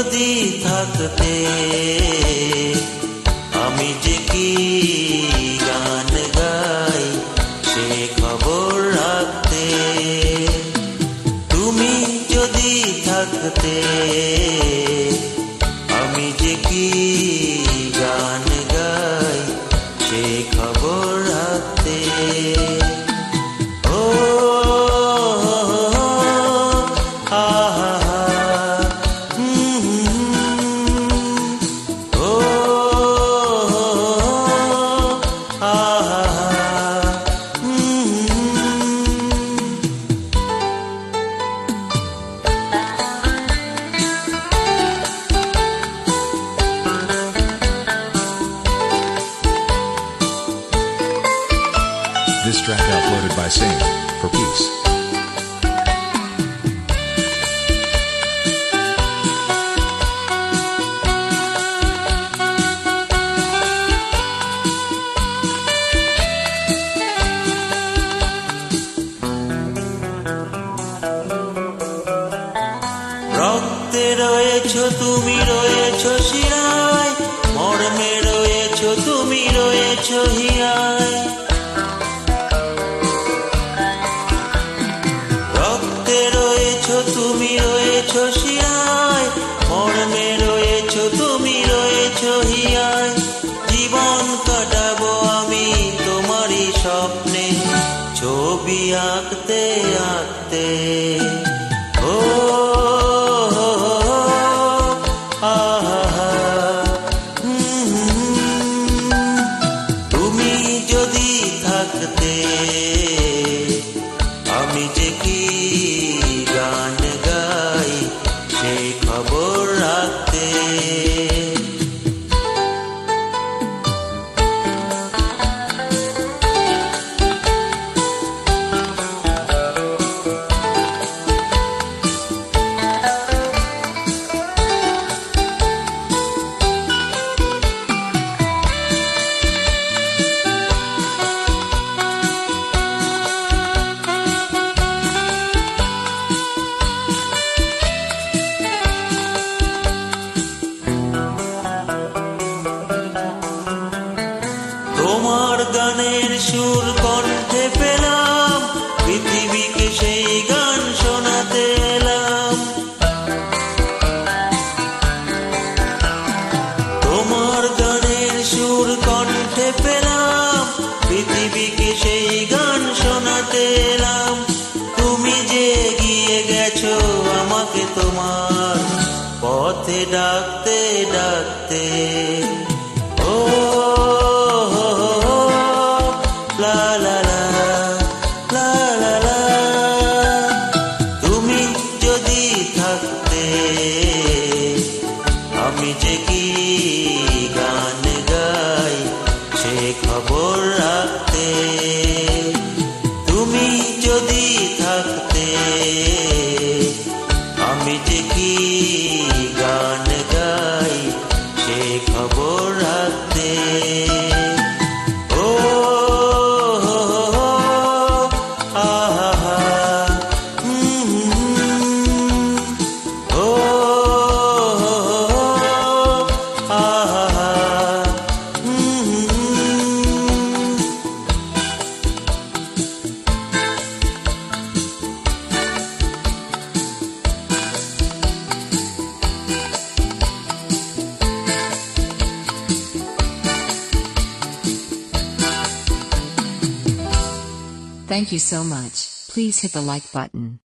যদি থাকতে আমি যে কি গান গাই সে খবর রাখতে। তুমি যদি থাকতে আমি যে কি গান গাই সে খবর রাখতে। ও আহা ও আহা This track uploaded by Sing for Peace. রক্তে রয়েছো তুমি রয়েছো শিরায়, মর্মে রয়েছো তুমি রয়েছো হিয়ায়। রক্তে রয়েছো তুমি রয়েছো শিরায়, মর্মে রয়েছো তুমি রয়েছো হিয়ায়। জীবন কাটাবো আমি তোমারই স্বপ্নে, ছবি আঁকতে আঁকতে। ও আহা তুমি যদি থাকতে আমি যে কি গান গাই সে খবর রাখতে। তোমার গানের সুর কণ্ঠে পেলাম, পৃথিবীকে সেই গান শোনাতে এলাম। তোমার গানের সুর কণ্ঠে পেলাম, পৃথিবীকে সেই গান শোনাতে এলাম। তুমি যে এগিয়ে গেছো আমাকে তোমার পথে ডাকতে ডাকতে। ও লা লা লা লা লা লা তুমি যদি থাকতে আমি যে কি গান গাই সে খবর রাখতে। তুমি যদি থাকতে আমি যে কি গান গাই সে খবর রাখতে। ও আহা ও আহা Thank you so much. Please hit the like button.